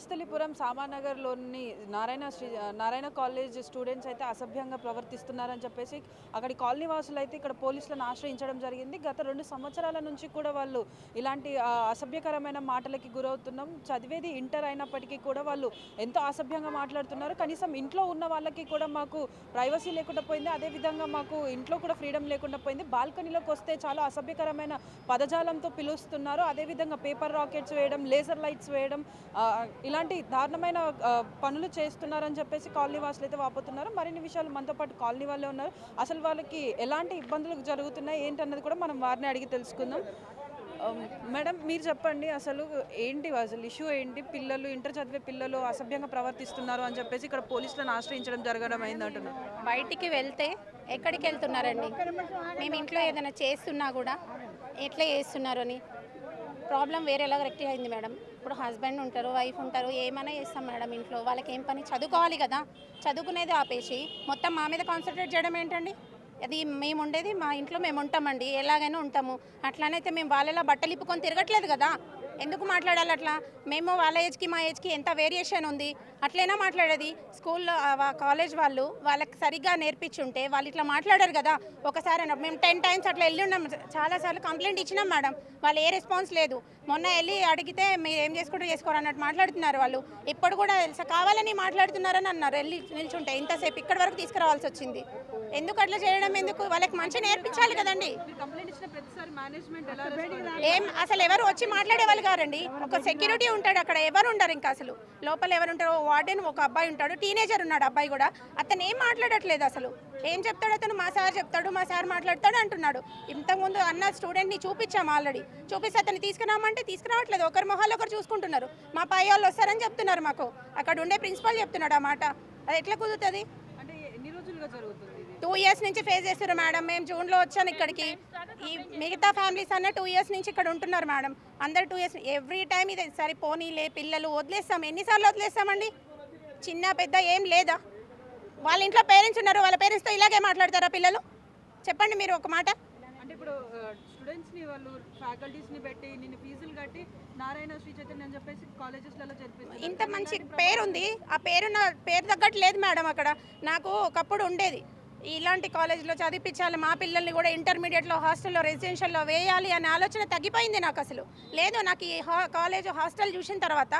Vanasthalipuram సామానగర్లోని Narayana college students అయితే అసభ్యంగా ప్రవర్తిస్తున్నారని చెప్పేసి అక్కడి కాలనీ వాసులు అయితే ఇక్కడ పోలీసులను ఆశ్రయించడం జరిగింది. గత 2 సంవత్సరాల నుంచి కూడా వాళ్ళు ఇలాంటి అసభ్యకరమైన మాటలకి గురవుతున్నాం. చదివేది ఇంటర్ అయినప్పటికీ కూడా వాళ్ళు ఎంతో అసభ్యంగా మాట్లాడుతున్నారు. కనీసం ఇంట్లో ఉన్న వాళ్ళకి కూడా మాకు ప్రైవసీ లేకుండా పోయింది. అదేవిధంగా మాకు ఇంట్లో కూడా ఫ్రీడమ్ లేకుండా పోయింది. బాల్కనీలోకి వస్తే చాలా అసభ్యకరమైన పదజాలంతో పిలుస్తున్నారు. అదేవిధంగా పేపర్ రాకెట్స్ వేయడం, లేజర్ లైట్స్ వేయడం, ఇలాంటి దారుణమైన పనులు చేస్తున్నారని చెప్పేసి కాలనీ వాసులు అయితే వాపోతున్నారు. మరిన్ని విషయాలు మనతో పాటు కాలనీ వాళ్ళే ఉన్నారు. అసలు వాళ్ళకి ఎలాంటి ఇబ్బందులు జరుగుతున్నాయి ఏంటన్నది కూడా మనం వారిని అడిగి తెలుసుకుందాం. మేడం, మీరు చెప్పండి, అసలు ఇష్యూ ఏంటి? పిల్లలు ఇంటర్ చదివే పిల్లలు అసభ్యంగా ప్రవర్తిస్తున్నారు అని చెప్పేసి ఇక్కడ పోలీసులను ఆశ్రయించడం జరగడం అయింది అంటున్నారు. బయటికి వెళ్తే ఎక్కడికి వెళ్తున్నారండి? మేము ఇంట్లో ఏదైనా చేస్తున్నా కూడా ఎట్లా చేస్తున్నారు అని ప్రాబ్లం వేరేలా రెక్ట్ అయింది మేడం. ఇప్పుడు హస్బెండ్ ఉంటారు, వైఫ్ ఉంటారు, ఏమైనా చేస్తాం మేడం ఇంట్లో. వాళ్ళకి ఏం పని? చదువుకోవాలి కదా. చదువుకునేది ఆపేసి మొత్తం మా మీద కాన్సన్ట్రేట్ చేయడం ఏంటండి? అది మేము ఉండేది మా ఇంట్లో మేము ఉంటామండి, ఎలాగైనా ఉంటాము. అట్లానైతే మేము వాళ్ళలా బట్టలు ఇప్పుకొని తిరగట్లేదు కదా. ఎందుకు మాట్లాడాలి అట్లా? మేము వాళ్ళ ఏజ్కి మా ఏజ్కి ఎంత వేరియేషన్ ఉంది. అట్లైనా మాట్లాడేది. స్కూల్లో కాలేజ్ వాళ్ళకి సరిగ్గా నేర్పించుంటే వాళ్ళు ఇట్లా మాట్లాడారు కదా. ఒకసారి మేము 10 times అట్లా వెళ్ళి ఉన్నాం. చాలాసార్లు కంప్లైంట్ ఇచ్చినాం మేడం. వాళ్ళు ఏ రెస్పాన్స్ లేదు. మొన్న వెళ్ళి అడిగితే మీరు ఏం చేసుకోరు అన్నట్టు మాట్లాడుతున్నారు వాళ్ళు. ఇప్పుడు కూడా కావాలని మాట్లాడుతున్నారని అన్నారు. వెళ్ళి నిల్చుంటే ఇంతసేపు ఇక్కడి వరకు తీసుకురావాల్సి వచ్చింది. ఎందుకు అట్లా చేయడం? ఎందుకు? వాళ్ళకి మంచిగా నేర్పించాలి కదండి. ఏం అసలు ఎవరు వచ్చి మాట్లాడే వాళ్ళు కారండి. ఒక సెక్యూరిటీ ఉంటాడు అక్కడ, ఎవరు ఉండరు. ఇంకా అసలు లోపల ఎవరు ఉంటారో వార్డెన్ ఒక అబ్బాయి ఉంటాడు, టీనేజర్ ఉన్నాడు అబ్బాయి కూడా. అతను ఏం మాట్లాడట్లేదు అసలు. ఏం చెప్తాడు అతను? మా సార్ చెప్తాడు, మా సార్ మాట్లాడతాడు అంటున్నాడు. ఇంతకుముందు అన్న స్టూడెంట్ని చూపించాము ఆల్రెడీ. చూపిస్తే అతన్ని తీసుకురామంటే తీసుకురావట్లేదు. ఒకరి మొహాలు ఒకరు చూసుకుంటున్నారు. మా పై వాళ్ళు వస్తారని చెప్తున్నారు మాకు. అక్కడ ఉండే ప్రిన్సిపల్ చెప్తున్నాడు ఆ మాట. అది ఎట్లా కుదురుతుంది? 2 years నుంచి ఫేస్ చేస్తారు మేడం. మేము జూన్లో వచ్చాను ఇక్కడికి. ఈ మిగతా ఫ్యామిలీస్ అన్న 2 years నుంచి ఇక్కడ ఉంటున్నారు మేడం. అందరు 2 years ఎవ్రీ టైం ఇది సరే పోనీలే పిల్లలు వదిలేస్తాం. ఎన్నిసార్లు వదిలేస్తామండి? చిన్న పెద్ద ఏం లేదా? వాళ్ళ ఇంట్లో పేరెంట్స్ ఉన్నారు, వాళ్ళ పేరెంట్స్తో ఇలాగే మాట్లాడతారా పిల్లలు? చెప్పండి మీరు ఒక మాట. అంటే ఇప్పుడు స్టూడెంట్స్ని వాళ్ళు ఫ్యాకల్టీస్ని పెట్టి నిన్ను ఫీజులు కట్టి నారాయణ శ్రీ చైతన్య అని చెప్పేసి కాలేజెస్లలో చేర్పిస్తారు. ఇంత మంచి పేరు ఉంది. ఆ పేరు తగ్గట్లేదు మేడం. అక్కడ నాకు ఒకప్పుడు ఉండేది ఇలాంటి కాలేజ్లో చదివించాలి, మా పిల్లల్ని కూడా ఇంటర్మీడియట్లో హాస్టల్లో రెసిడెన్షియల్లో వేయాలి అనే ఆలోచన తగ్గిపోయింది నాకు. అసలు లేదు. నాకు ఈ కాలేజ్ హాస్టల్ చూసిన తర్వాత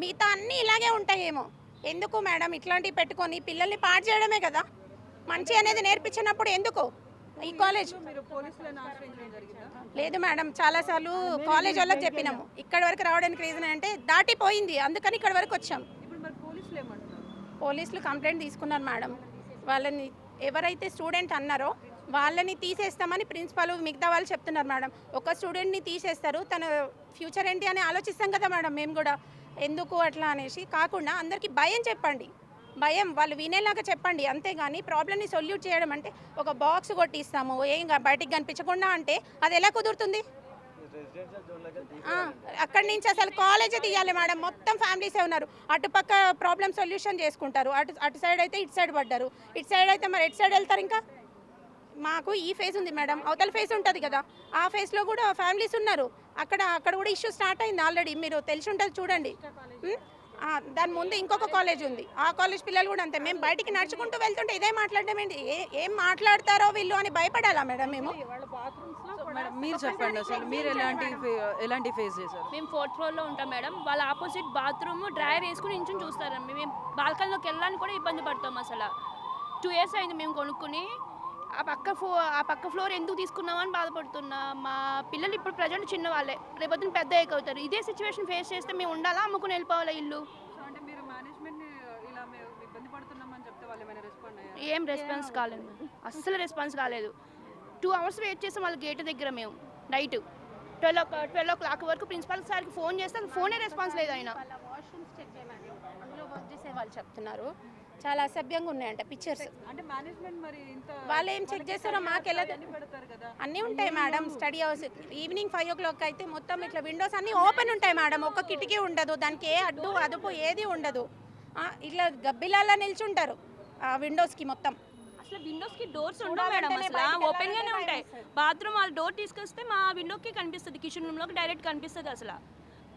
మిగతా అన్నీ ఇలాగే ఉంటాయేమో. ఎందుకు మేడం ఇట్లాంటివి పెట్టుకొని పిల్లల్ని పాడు చేయడమే కదా. మంచి అనేది నేర్పించినప్పుడు ఎందుకు ఈ కాలేజ్? లేదు మేడం, చాలాసార్లు కాలేజ్ వాళ్ళకి చెప్పినాము. ఇక్కడి వరకు రావడానికి రీజన్ అంటే దాటిపోయింది, అందుకని ఇక్కడ వరకు వచ్చాం. పోలీసులు కంప్లైంట్ తీసుకున్నారు మేడం. వాళ్ళని ఎవరైతే స్టూడెంట్ అన్నారో వాళ్ళని తీసేస్తామని ప్రిన్సిపాల్ మిగతా వాళ్ళు చెప్తున్నారు మేడం. ఒక స్టూడెంట్ని తీసేస్తారు, తన ఫ్యూచర్ ఏంటి అని ఆలోచిస్తాం కదా మేడం మేము కూడా. ఎందుకు అట్లా అనేసి కాకుండా అందరికీ భయం చెప్పండి. భయం వాళ్ళు వినేలాగా చెప్పండి. అంతేగాని ప్రాబ్లమ్ని సొల్యూట్ చేయడం అంటే ఒక బాక్స్ కొట్టిస్తాము ఏం బయటికి కనిపించకుండా అంటే అది ఎలా కుదురుతుంది? అక్కడి నుంచి అసలు కాలేజే తీయాలి మేడం. మొత్తం ఫ్యామిలీసే ఉన్నారు. అటుపక్క ప్రాబ్లమ్ సొల్యూషన్ చేసుకుంటారు, అటు సైడ్ అయితే ఇటు సైడ్ పడ్డారు, ఇటు సైడ్ అయితే మరి ఎటు సైడ్ వెళ్తారు? ఇంకా మాకు ఈ ఫేస్ ఉంది మేడం, అవతల ఫేస్ ఉంటుంది కదా, ఆ ఫేస్లో కూడా ఫ్యామిలీస్ ఉన్నారు. అక్కడ కూడా ఇష్యూ స్టార్ట్ అయింది ఆల్రెడీ, మీరు తెలిసి ఉంటుంది చూడండి. దాని ముందు ఇంకొక కాలేజ్ ఉంది, ఆ కాలేజ్ పిల్లలు కూడా అంతే. మేము బయటికి నడుచుకుంటూ వెళ్తుంటే ఇదే మాట్లాడడం ఏంటి? ఏం మాట్లాడతారో వీళ్ళు అని భయపడాలా మేడం మేము? మీరు చెప్పండి, అసలు మీరు ఎలాంటి ఫేస్ చేశారు? మేము 4th floor లో ఉంటాం మేడం. వాళ్ళ ఆపోజిట్ బాత్రూమ్ డ్రైయర్ వేసుకుని ఇంచుని చూస్తారు. మేము బాల్కనీలోకి వెళ్ళడానికి కూడా ఇబ్బంది పడతాం. అసలు 2 years అయింది మేము కొనుక్కుని. ఆ పక్క ఫ్లోర్ ఎందుకు తీసుకున్నామని బాధపడుతున్నా. మా పిల్లలు ఇప్పుడు ప్రజెంట్ చిన్న వాళ్ళే, రేపొద్దున పెద్ద అవుతారు. ఇదే సిచ్యువేషన్ ఫేస్ చేస్తే మేము ఉండాలా, అమ్ముకుని వెళ్ళిపోవాలా ఇల్లు? ఏం రెస్పాన్స్ కాలేదు, అస్సలు రెస్పాన్స్ కాలేదు. 2 hours వెయిట్ చేసాం వాళ్ళ గేట్ దగ్గర. మేము నైట్ 12 o'clock వరకు ప్రిన్సిపల్ సార్కి ఫోన్ చేస్తే ఫోనే రెస్పాన్స్ లేదు. ఆయన అందులో వర్క్ చేసే వాళ్ళు చెప్తున్నారు చాలా అసభ్యంగా ఉన్నాయంట పిక్చర్స్. వాళ్ళు ఏం చెక్ చేస్తారో మాకు ఎలా అన్నీ ఉంటాయి madam. Study hours evening 5 o'clock అయితే మొత్తం ఇట్లా విండోస్ అన్నీ ఓపెన్ ఉంటాయి మేడం. ఒక్క కిటికీ ఉండదు, దానికి ఏ అడ్డు అదుపు ఏది ఉండదు. ఇట్లా గబ్బిలాలా నిల్చుంటారు ఆ విండోస్కి మొత్తం. అసలు విండోస్కి డోర్స్ ఉండవు మేడం, అసలు ఓపెన్గానే ఉంటాయి. బాత్రూమ్ వాళ్ళు డోర్ తీసుకొస్తే మా విండోకి కనిపిస్తుంది, కిచెన్ రూమ్లోకి డైరెక్ట్ కనిపిస్తుంది. అసలు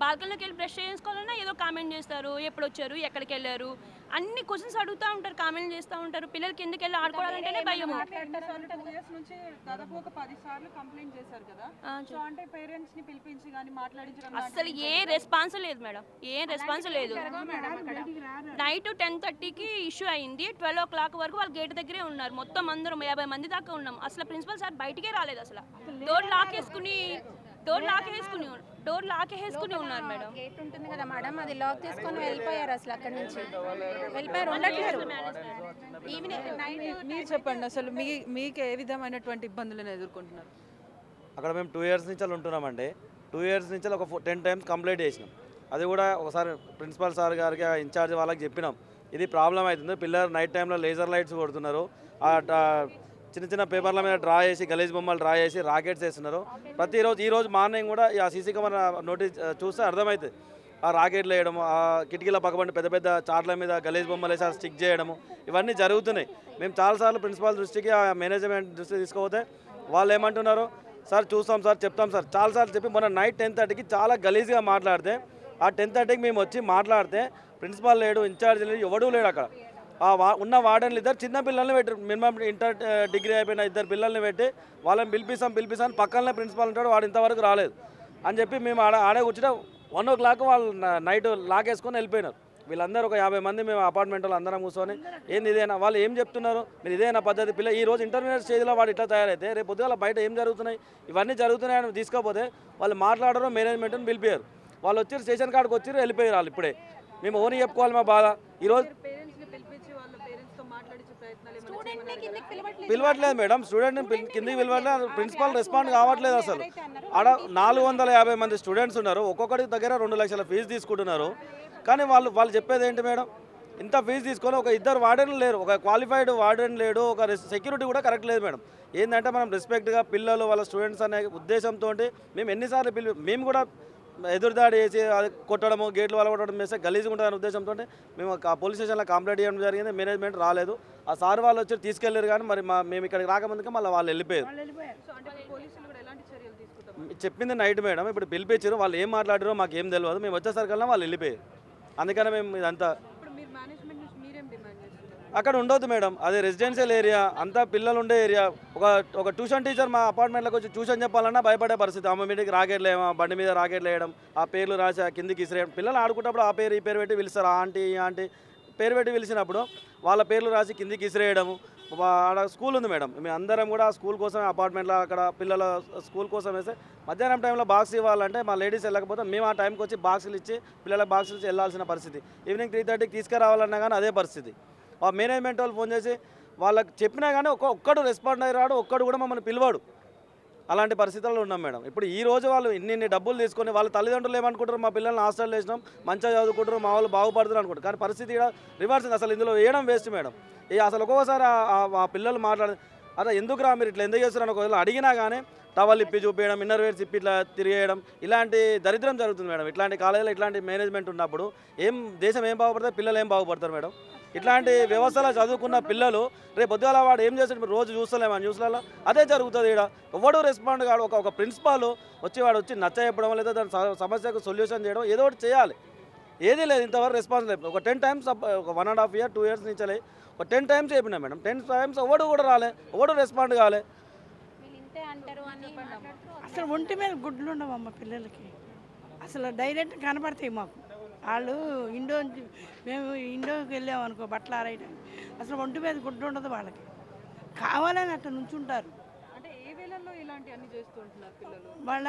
బాల్కనీలోకి వెళ్ళి బ్రష్ చేసుకోవాలన్నా ఏదో కామెంట్ చేస్తారు, ఎప్పుడు వచ్చారు, ఎక్కడికి వెళ్ళారు, అన్ని క్వశ్చన్స్ అడుగుతూ ఉంటారు, కామెంట్ చేస్తూ ఉంటారు. పిల్లలకి ఎందుకు వెళ్ళి ఆడుకోవాలంటేనే భయం. దాదాపు ఒక 10 సార్లు కంప్లైంట్ చేశారు కదా, సో అంటే పేరెంట్స్ ని పిలిపించి కానీ మాట్లాడించడం అసలు ఏ రెస్పాన్స్ లేదు మేడం, ఏ రెస్పాన్స్ లేదు. నైట్ 10:30కి ఇష్యూ అయింది, 12 o'clock వరకు వాళ్ళు గేట్ దగ్గరే ఉన్నారు. మొత్తం అందరం 50 మంది దాకా ఉన్నాం. అసలు ప్రిన్సిపల్ సార్ బయటికే రాలేదు. అసలు డోర్ లాకేసుకుని ఉన్నారు మేడం. గేట్ ఉంటుంది కదా మేడం, అది లాక్ తీసుకొని వెళ్ళిపోయారు. అసలు అక్కడి నుంచి వెళ్ళిపోయారు, ఉండట్లేదు. ఈవినింగ్ నైట్ మీరు చెప్పండి, అసలు మీకు ఏ విధమైనటువంటి ఇబ్బందులను ఎదుర్కొంటున్నారు? అక్కడ మేము 2 years నుంచి ఉంటున్నామండి. 2 years నుంచి ఒక 10 times కంప్లైంట్ చేసినాం. అది కూడా ఒకసారి ప్రిన్సిపల్ సార్ గారికి ఇన్ఛార్జ్ వాళ్ళకి చెప్పినాం, ఇది ప్రాబ్లం అవుతుంది, పిల్లలు నైట్ టైంలో లేజర్ లైట్స్ కొడుతున్నారు, చిన్న చిన్న పేపర్ల మీద డ్రా చేసి గలీజ్ బొమ్మలు డ్రా చేసి రాకెట్స్ వేస్తున్నారు. ప్రతిరోజు ఈరోజు మార్నింగ్ కూడా ఆ సీసీ కెమెరా నోటీస్ చూస్తే అర్థమవుతుంది. ఆ రాకెట్లు వేయడము, ఆ కిటికీల పక్కబండి పెద్ద పెద్ద చాట్ల మీద గలీజ్ బొమ్మలు వేసి స్టిక్ చేయడము, ఇవన్నీ జరుగుతున్నాయి. మేము చాలాసార్లు ప్రిన్సిపాల్ దృష్టికి, ఆ మేనేజ్మెంట్ దృష్టికి తీసుకుపోతే వాళ్ళు ఏమంటున్నారు, సార్ చూస్తాం సార్, చెప్తాం సార్, చాలాసార్లు చెప్పి మొన్న నైట్ 10:30కి చాలా గలీజ్గా మాట్లాడితే, ఆ 10:30కి మేము వచ్చి మాట్లాడితే ప్రిన్సిపాల్ లేడు, ఇన్ఛార్జ్ లేడు, ఎవడూ లేడు అక్కడ. ఉన్న వార్డెన్లు ఇద్దరు చిన్న పిల్లల్ని పెట్టి, మినిమం ఇంటర్ డిగ్రీ అయిపోయిన 2 పిల్లల్ని పెట్టి వాళ్ళని పిలిపిస్తాం పక్కనే ప్రిన్సిపాల్ ఉంటాడు, వాడు ఇంతవరకు రాలేదు అని చెప్పి మేము ఆడే కూర్చుంటే 1 o'clock వాళ్ళు నైట్ లాగేసుకొని వెళ్ళిపోయినారు. వీళ్ళందరూ ఒక 50 మంది మేము అపార్ట్మెంట్లో అందరం కూర్చొని ఏంది ఇదేనా, వాళ్ళు ఏం చెప్తున్నారు, మీరు ఇదేనా పద్ధతి, పిల్ల ఈ రోజు ఇంటర్మీడియట్ స్టేజ్లో వాడు ఇట్లా తయారైతే రేపు పొద్దుగాల బయట ఏం జరుగుతున్నాయి, ఇవన్నీ జరుగుతున్నాయని తీసుకోపోతే వాళ్ళు మాట్లాడరు, మేనేజ్మెంట్ని పిలిపారు. వాళ్ళు వచ్చి స్టేషన్ కాడికి వచ్చి వెళ్ళిపోయారు. వాళ్ళు ఇప్పుడే మేము ఓని చెప్పుకోవాలి మా బాధ. ఈరోజు పిలవట్లేదు మేడం, స్టూడెంట్ని కిందికి పిలవట్లేదు, ప్రిన్సిపాల్ రెస్పాండ్ కావట్లేదు. అసలు ఆడ 450 మంది స్టూడెంట్స్ ఉన్నారు, ఒక్కొక్కటి దగ్గర 2 లక్షల ఫీజు తీసుకుంటున్నారు. కానీ వాళ్ళు చెప్పేది ఏంటి మేడం, ఇంత ఫీజు తీసుకొని ఒక 2 వార్డెన్లు లేరు, ఒక క్వాలిఫైడ్ వార్డెన్ లేడు, ఒక సెక్యూరిటీ కూడా కరెక్ట్ లేదు మేడం. ఏంటంటే మనం రెస్పెక్ట్గా పిల్లలు వాళ్ళ స్టూడెంట్స్ అనే ఉద్దేశంతో మేము ఎన్నిసార్లు మేము కూడా ఎదురుదాడి చేసి అది కొట్టడము, గేట్లు వాళ్ళ కొట్టడం చేస్తే గలీజ్గా ఉంటుందనే ఉద్దేశంతో మేము పోలీస్ స్టేషన్లో కంప్లైంట్ చేయడం జరిగింది. మేనేజ్మెంట్ రాలేదు, ఆ సార్ వాళ్ళు వచ్చి తీసుకెళ్లారు. కానీ మరి మేము ఇక్కడికి రాకముందుకే మళ్ళీ వాళ్ళు వెళ్ళిపోయారు. చెప్పింది నైట్ మేడం, ఇప్పుడు పిలిపించారు, వాళ్ళు ఏం మాట్లాడారో మాకు ఏం తెలియదు, మేము వచ్చేసరికల్లా వాళ్ళు వెళ్ళిపోయారు. అందుకనే మేము ఇదంతా అక్కడ ఉండొద్దు మేడం, అది రెసిడెన్షియల్ ఏరియా, అంతా పిల్లలు ఉండే ఏరియా. ఒక ట్యూషన్ టీచర్ మా అపార్ట్మెంట్లోకి వచ్చి ట్యూషన్ చెప్పాలన్నా భయపడే పరిస్థితి. అమ్మ మీదకి రాకెట్లు వేయమా, బండి మీద రాకెట్లు వేయడం, ఆ పేర్లు రాసి కిందికి ఇసిరేయడం. పిల్లలు ఆడుకుంటప్పుడు ఆ పేరు ఈ పేరు పెట్టి పిలుస్తారు, ఆంటీ ఈ ఆంటీ పేరు పెట్టి పిలిచినప్పుడు వాళ్ళ పేర్లు రాసి కిందికి ఇసిరేయడము. ఆడ స్కూల్ ఉంది మేడం, మేము అందరం కూడా స్కూల్ కోసం అపార్ట్మెంట్లో అక్కడ పిల్లల స్కూల్ కోసం వేస్తే మధ్యాహ్నం టైంలో బాక్స్ ఇవ్వాలంటే మా లేడీస్ వెళ్ళకపోతే మేము ఆ టైంకి వచ్చి బాక్సులు ఇచ్చి పిల్లలకు బాక్సులు ఇచ్చి వెళ్ళాల్సిన పరిస్థితి. ఈవినింగ్ 3:30కి తీసుకురావాలన్నా కానీ అదే పరిస్థితి. ఆ మేనేజ్మెంట్ వాళ్ళు ఫోన్ చేసి వాళ్ళకి చెప్పినా కానీ ఒక్కడు రెస్పాండ్ అయ్యాడు, ఒక్కడు కూడా మమ్మల్ని పిలవాడు. అలాంటి పరిస్థితుల్లో ఉన్నాం మేడం. ఇప్పుడు ఈ రోజు వాళ్ళు ఇన్ని డబ్బులు తీసుకొని వాళ్ళ తల్లిదండ్రులు ఏమనుకుంటారు, మా పిల్లల్ని హాస్టల్ వేసినాం, మంచిగా చదువుకుంటారు, మా వాళ్ళు బాగుపడుతున్నారు అనుకుంటారు. కానీ పరిస్థితి ఇక్కడ రివర్స్ ఉంది. అసలు ఇందులో వేయడం వేస్ట్ మేడం. అసలు ఒక్కొక్కసారి ఆ పిల్లలు అదే ఎందుకు రా మీరు ఇట్లా ఎందుకు చేస్తున్నారు ఒకవేళ అడిగినా కానీ టవల్ ఇప్పి చూపించడం, ఇన్నర్ వేర్స్ ఇప్పి ఇట్లా తిరిగేయడం, ఇలాంటి దరిద్రం జరుగుతుంది మేడం. ఇట్లాంటి కాలేజీలో ఇట్లాంటి మేనేజ్మెంట్ ఉన్నప్పుడు దేశం ఏం బాగుపడతారు, పిల్లలు ఏం బాగుపడతారు మేడం. ఇట్లాంటి వ్యవస్థలో చదువుకున్న పిల్లలు రేపు పొద్దుగాల వాడు ఏం చేస్తాడు రోజు చూస్తలేమని న్యూస్లలో అదే జరుగుతుంది. ఇక్కడ ఎవడు రెస్పాండ్ కాడు. ఒక ప్రిన్సిపాల్ వచ్చి నచ్చ చెప్పడం, లేదా దాని సమస్యకు సొల్యూషన్ చేయడం, ఏదో ఒకటి చేయాలి. ఏదీ లేదు, ఇంతవరకు రెస్పాన్స్ లేదు. ఒక 10 times, ఒక 1.5 year 2 years నుంచి ఒక 10 times చెప్పినా మేడం. 10 times ఎవడు కూడా రాలే, ఎవడు రెస్పాండ్ కాలే. అసలు ఒంటి మీద గుడ్లు ఉండవమ్మ పిల్లలకి, అసలు డైరెక్ట్ కనపడతాయి మాకు. వాళ్ళు మేము ఇండోకి వెళ్ళామనుకో బట్టలు ఆరేయడానికి, అసలు ఒంటి మీద గుడ్లు ఉండదు వాళ్ళకి, కావాలని అట్లా నుంచుంటారు. వాళ్ళ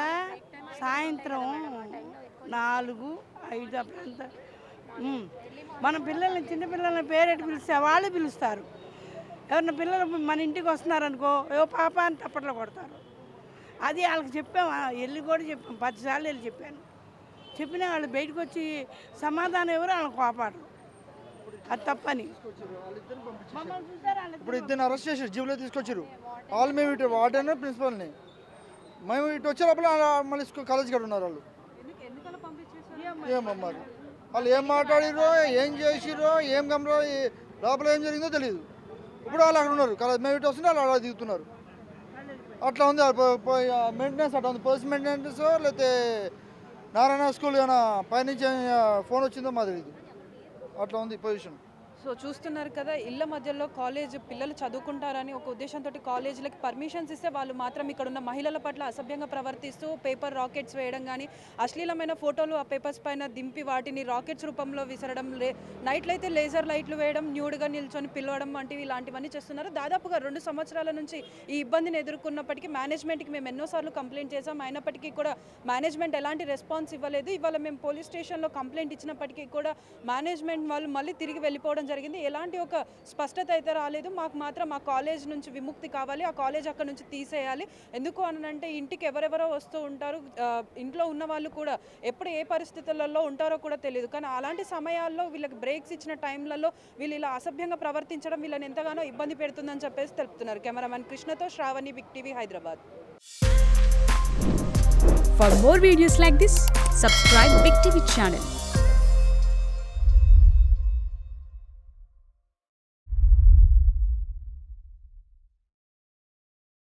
సాయంత్రం 4, 5 అప్పుడంతా మన పిల్లల్ని చిన్నపిల్లల్ని పేరెట్టి పిలిస్తే వాళ్ళే పిలుస్తారు. ఎవరిన పిల్లలు మన ఇంటికి వస్తున్నారనుకో ఏవో పాప అని తప్పట్లో కొడతారు. అది వాళ్ళకి చెప్పాము, వెళ్ళి కూడా చెప్పాము, 10 సార్లు వెళ్ళి చెప్పాను. చెప్పినా వాళ్ళు బయటకు వచ్చి సమాధానం ఎవరు వాళ్ళని కోపాడరు, అది తప్పని. ఇప్పుడు ఇద్దరిని అరెస్ట్ చేశారు, జీబులో తీసుకొచ్చారు. వాళ్ళు మేము ఇటు వార్డెన్ ప్రిన్సిపల్ని మేము ఇటు వచ్చేటప్పుడు మళ్ళీ కాలేజ్ కాడ ఉన్నారు వాళ్ళు. ఏమమ్మారు వాళ్ళు ఏం మాట్లాడిరో, ఏం చేసిరో, ఏం గమరో, లోపల ఏం జరిగిందో తెలియదు. ఇప్పుడు వాళ్ళు అక్కడ ఉన్నారు, కాలేజ్ మేము ఇటు వస్తుంటే వాళ్ళు అలా దిగుతున్నారు. అట్లా ఉంది మెయింటెనెన్స్, అట్లా ఉంది పోలీస్ మెయింటెనెన్స్, లేకపోతే నారాయణ స్కూల్ ఏమైనా పైనుంచి ఫోన్ వచ్చిందో మాకు తెలియదు. అట్లా ఉంది పొజిషన్. సో చూస్తున్నారు కదా, ఇళ్ళ మధ్యలో కాలేజ్ పిల్లలు చదువుకుంటారని ఒక ఉద్దేశంతో కాలేజీలకి పర్మిషన్స్ ఇస్తే వాళ్ళు మాత్రం ఇక్కడ ఉన్న మహిళల పట్ల అసభ్యంగా ప్రవర్తిస్తూ పేపర్ రాకెట్స్ వేయడం కానీ, అశ్లీలమైన ఫోటోలు ఆ పేపర్స్ పైన దింపి వాటిని రాకెట్స్ రూపంలో విసరడం, నైట్లో అయితే లేజర్ లైట్లు వేయడం, న్యూడ్గా నిల్చొని పిలవడం వంటివి ఇలాంటివన్నీ చేస్తున్నారు. దాదాపుగా 2 సంవత్సరాల నుంచి ఈ ఇబ్బందిని ఎదుర్కొన్నప్పటికీ మేనేజ్మెంట్కి మేము ఎన్నోసార్లు కంప్లైంట్ చేసాం. అయినప్పటికీ కూడా మేనేజ్మెంట్ ఎలాంటి రెస్పాన్స్ ఇవ్వలేదు. ఇవాళ మేము పోలీస్ స్టేషన్లో కంప్లైంట్ ఇచ్చినప్పటికీ కూడా మేనేజ్మెంట్ వాళ్ళు మళ్ళీ తిరిగి వెళ్ళిపోవడం జరిగింది. ఎలాంటి ఒక స్పష్టత అయితే రాలేదు. మాకు మాత్రం ఆ కాలేజ్ నుంచి విముక్తి కావాలి, ఆ కాలేజ్ అక్కడ నుంచి తీసేయాలి. ఎందుకు అనంటే ఇంటికి ఎవరెవరో వస్తూ ఉంటారు, ఇంట్లో ఉన్న వాళ్ళు కూడా ఎప్పుడు ఏ పరిస్థితులలో ఉంటారో కూడా తెలియదు. కానీ అలాంటి సమయాల్లో వీళ్ళకి బ్రేక్స్ ఇచ్చిన టైంలలో వీళ్ళు ఇలా అసభ్యంగా ప్రవర్తించడం వీళ్ళని ఎంతగానో ఇబ్బంది పెడుతుందని చెప్పేసి తెలుపుతున్నారు. కెమెరామెన్ కృష్ణతో Shravani, big TV, Hyderabad. For more videos like this, subscribe Big TV channel.